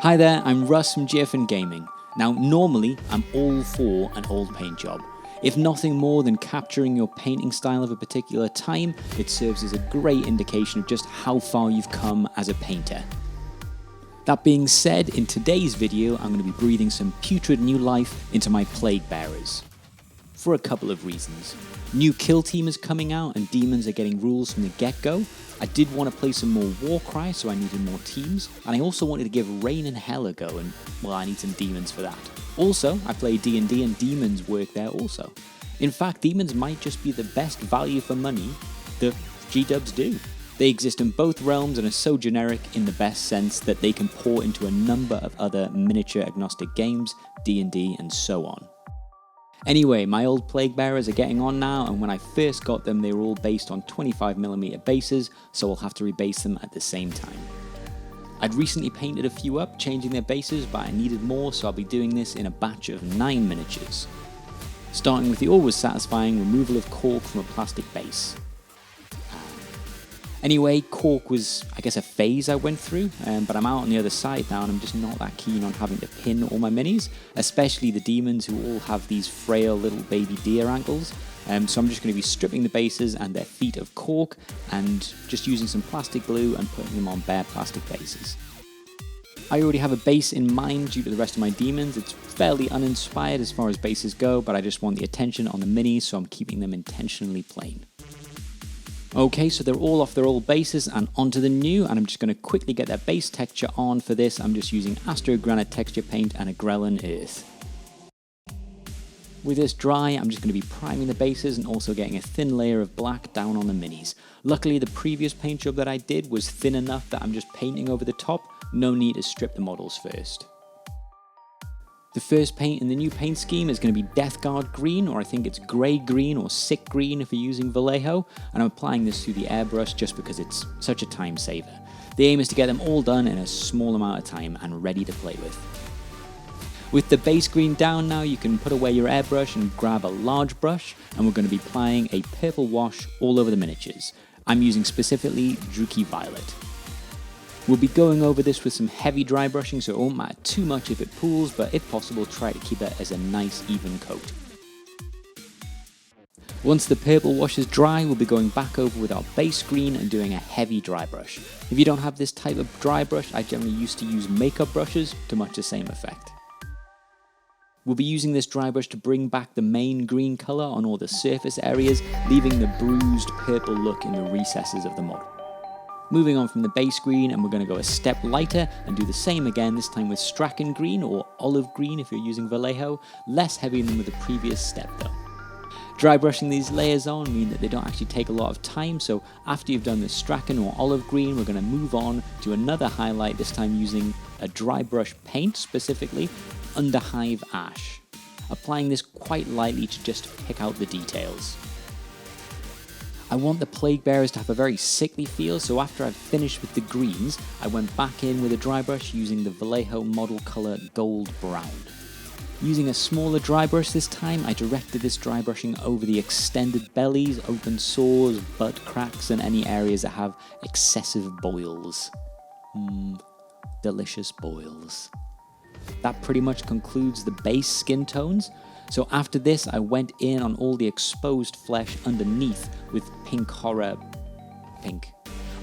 Hi there, I'm Russ from GFN Gaming. Now, normally, I'm all for an old paint job. If nothing more than capturing your painting style of a particular time, it serves as a great indication of just how far you've come as a painter. That being said, in today's video, I'm going to be breathing some putrid new life into my Plaguebearers. For a couple of reasons. New kill team is coming out and demons are getting rules from the get-go. I did want to play some more Warcry, so I needed more teams, and I also wanted to give Riegn and Hell a go, and well, I need some demons for that. Also, I play D&D and demons work there also. In fact, demons might just be the best value for money that GDubs do. They exist in both realms and are so generic in the best sense that they can port into a number of other miniature agnostic games, D&D and so on. Anyway, my old Plaguebearers are getting on now, and when I first got them they were all based on 25mm bases, so I'll have to rebase them at the same time. I'd recently painted a few up, changing their bases, but I needed more, so I'll be doing this in a batch of 9 miniatures. Starting with the always satisfying removal of cork from a plastic base. Anyway, cork was, I guess, a phase I went through, but I'm out on the other side now and I'm just not that keen on having to pin all my minis, especially the demons who all have these frail little baby deer ankles. So I'm just going to be stripping the bases and their feet of cork and just using some plastic glue and putting them on bare plastic bases. I already have a base in mind due to the rest of my demons. It's fairly uninspired as far as bases go, but I just want the attention on the minis, so I'm keeping them intentionally plain. Okay, so they're all off their old bases and onto the new, and I'm just going to quickly get their base texture on for this. I'm just using Astro Granite texture paint and a Grelin earth. With this dry, I'm just going to be priming the bases and also getting a thin layer of black down on the minis. Luckily, the previous paint job that I did was thin enough that I'm just painting over the top, no need to strip the models first. The first paint in the new paint scheme is going to be Death Guard green, or I think it's grey green or sick green if you're using Vallejo, and I'm applying this through the airbrush just because it's such a time saver. The aim is to get them all done in a small amount of time and ready to play with. With the base green down now, you can put away your airbrush and grab a large brush, and we're going to be applying a purple wash all over the miniatures. I'm using specifically Druchii Violet. We'll be going over this with some heavy dry brushing, so it won't matter too much if it pools, but if possible try to keep it as a nice even coat. Once the purple wash is dry, we'll be going back over with our base green and doing a heavy dry brush. If you don't have this type of dry brush, I generally used to use makeup brushes to much the same effect. We'll be using this dry brush to bring back the main green colour on all the surface areas, leaving the bruised purple look in the recesses of the model. Moving on from the base green, and we're going to go a step lighter and do the same again, this time with Strachan green or olive green if you're using Vallejo, less heavy than with the previous step though. Dry brushing these layers on mean that they don't actually take a lot of time, so after you've done the Strachan or olive green, we're going to move on to another highlight, this time using a dry brush paint, specifically Underhive Ash. Applying this quite lightly to just pick out the details. I want the Plaguebearers to have a very sickly feel, so after I've finished with the greens, I went back in with a dry brush using the Vallejo model colour Gold Brown. Using a smaller dry brush this time, I directed this dry brushing over the extended bellies, open sores, butt cracks, and any areas that have excessive boils. Delicious boils. That pretty much concludes the base skin tones. So after this, I went in on all the exposed flesh underneath with pink horror,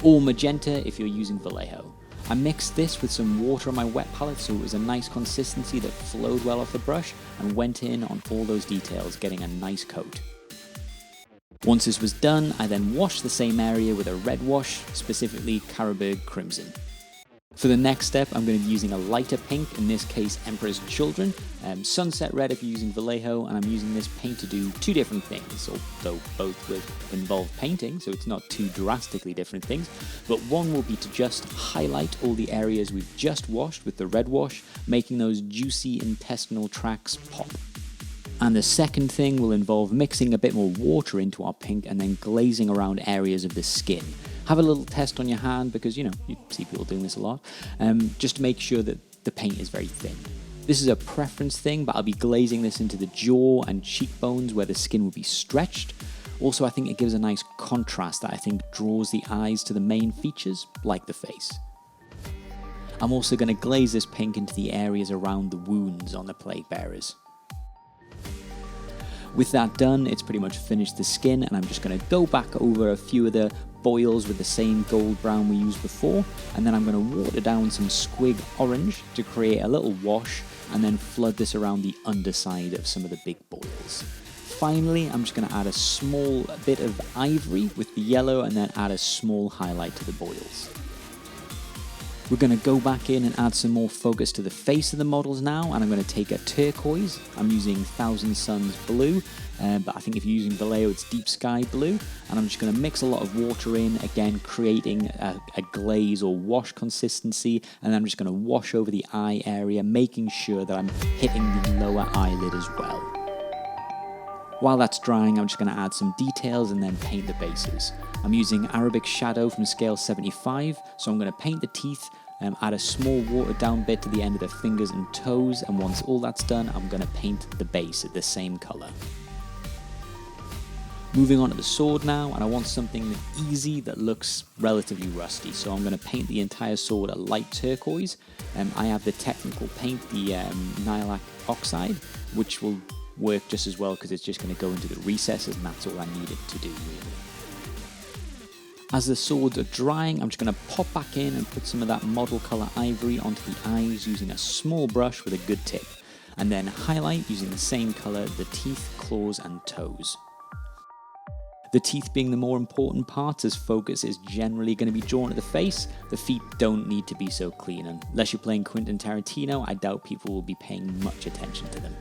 or magenta if you're using Vallejo. I mixed this with some water on my wet palette so it was a nice consistency that flowed well off the brush, and went in on all those details, getting a nice coat. Once this was done, I then washed the same area with a red wash, specifically Carroburg Crimson. For the next step, I'm going to be using a lighter pink, in this case Emperor's Children, Sunset Red if you're using Vallejo, and I'm using this paint to do two different things, although both will involve painting, so it's not two drastically different things, but one will be to just highlight all the areas we've just washed with the red wash, making those juicy intestinal tracts pop. And the second thing will involve mixing a bit more water into our pink and then glazing around areas of the skin. Have a little test on your hand because, you see people doing this a lot, just to make sure that the paint is very thin. This is a preference thing, but I'll be glazing this into the jaw and cheekbones where the skin will be stretched. Also, I think it gives a nice contrast that I think draws the eyes to the main features, like the face. I'm also going to glaze this pink into the areas around the wounds on the Plaguebearers. With that done, it's pretty much finished the skin, and I'm just going to go back over a few of the boils with the same gold brown we used before, and then I'm going to water down some squig orange to create a little wash, and then flood this around the underside of some of the big boils. Finally, I'm just going to add a small bit of ivory with the yellow, and then add a small highlight to the boils. We're going to go back in and add some more focus to the face of the models now, and I'm going to take a turquoise. I'm using Thousand Suns blue, but I think if you're using Vallejo, it's Deep Sky blue, and I'm just going to mix a lot of water in, again creating a glaze or wash consistency, and then I'm just going to wash over the eye area, making sure that I'm hitting the lower eyelid as well. While that's drying, I'm just going to add some details and then paint the bases. I'm using Arabic Shadow from scale 75, so I'm going to paint the teeth, add a small watered down bit to the end of the fingers and toes, and once all that's done, I'm going to paint the base at the same colour. Moving on to the sword now, and I want something easy that looks relatively rusty, so I'm going to paint the entire sword a light turquoise. I have the technical paint, the Nihilak Oxide, which will work just as well because it's just going to go into the recesses, and that's all I need it to do really. As the swords are drying, I'm just going to pop back in and put some of that model colour ivory onto the eyes using a small brush with a good tip, and then highlight using the same colour the teeth, claws and toes. The teeth being the more important part, as focus is generally going to be drawn at the face. The feet don't need to be so clean, and unless you're playing Quentin Tarantino, I doubt people will be paying much attention to them.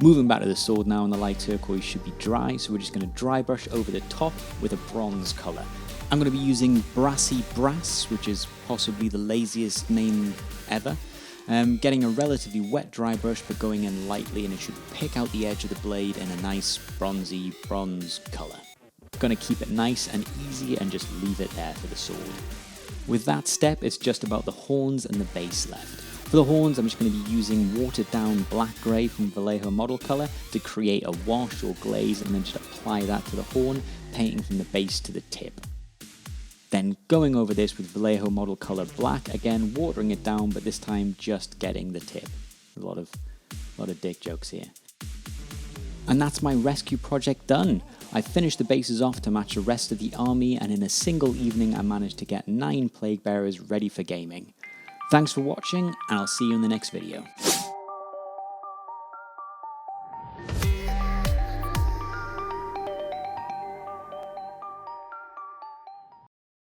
Moving back to the sword now, and the light turquoise should be dry, so we're just going to dry brush over the top with a bronze colour. I'm going to be using Brassy Brass, which is possibly the laziest name ever. Getting a relatively wet dry brush, but going in lightly, and it should pick out the edge of the blade in a nice bronzy bronze colour. Going to keep it nice and easy and just leave it there for the sword. With that step, it's just about the horns and the base left. For the horns, I'm just going to be using watered down black grey from Vallejo model colour to create a wash or glaze, and then just apply that to the horn, painting from the base to the tip. Then going over this with Vallejo model colour black, again watering it down, but this time just getting the tip. A lot of dick jokes here. And that's my rescue project done. I finished the bases off to match the rest of the army, and in a single evening I managed to get 9 Plaguebearers ready for gaming. Thanks for watching, and I'll see you in the next video.